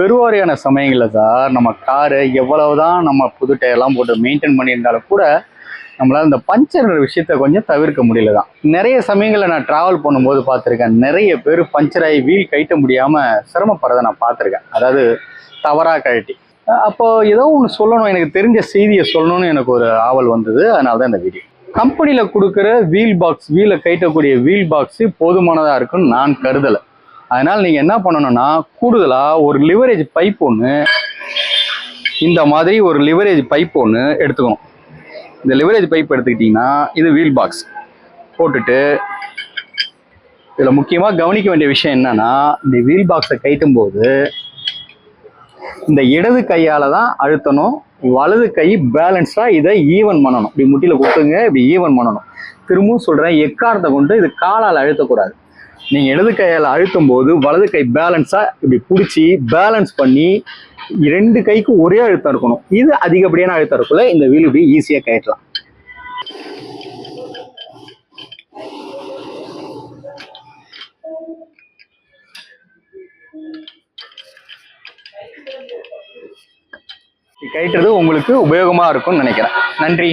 பெருவாரியான சமயங்களில் சார் நம்ம காரு எவ்வளவுதான் நம்ம புது டயர்லாம் போட்டு மெயின்டைன் பண்ணியிருந்தாலும் கூட நம்மளால் இந்த பஞ்சர் விஷயத்த கொஞ்சம் தவிர்க்க முடியல தான். நிறைய சமயங்களில் நான் ட்ராவல் பண்ணும்போது பார்த்துருக்கேன், நிறைய பேர் பஞ்சர் ஆகி வீல் கழட்ட முடியாமல் சிரமப்படுறதை நான் பார்த்துருக்கேன். அதாவது தவறாக கழட்டி. அப்போ ஏதோ ஒன்று சொல்லணும், எனக்கு தெரிஞ்ச செய்தியை சொல்லணும்னு எனக்கு ஒரு ஆவல் வந்தது. அதனால தான் இந்த வீடியோ. கம்பெனியில் கொடுக்குற வீல் பாக்ஸ், வீலை கழட்டக்கூடிய வீல் பாக்ஸு போதுமானதாக இருக்குன்னு நான் கருதலை. அதனால் நீங்கள் என்ன பண்ணணும்னா, கூடுதலாக ஒரு லிவரேஜ் பைப் ஒன்று, இந்த மாதிரி ஒரு லிவரேஜ் பைப் ஒன்று எடுத்துக்கணும். இந்த லிவரேஜ் பைப் எடுத்துக்கிட்டிங்கன்னா இது வீல் பாக்ஸ் போட்டுட்டு, இதில் முக்கியமாக கவனிக்க வேண்டிய விஷயம் என்னன்னா, இந்த வீல் பாக்ஸை கழட்டும் போது இந்த இடது கையால் தான் அழுத்தணும், வலது கை பேலன்ஸாக இதை ஈவன் பண்ணணும். இப்படி முட்டியில் கொடுத்துங்க, இப்படி ஈவன் பண்ணணும். திரும்பவும் சொல்கிறேன், எக்காரத்தை கொண்டு இது காலால் அழுத்தக்கூடாது. நீங்கள் இடது கையால் அழுத்தும் போது வலது கை பேலன்ஸாக இப்படி பிடிச்சி பேலன்ஸ் பண்ணி ரெண்டு கைக்கும் ஒரே அழுத்தம் இருக்கணும். இது அதிகப்படியான அழுத்தம் இருக்குள்ள இந்த வீல் இப்படி ஈஸியாக கழட்டலாம். கழட்டுறது உங்களுக்கு உபயோகமாக இருக்கும்னு நினைக்கிறேன். நன்றி.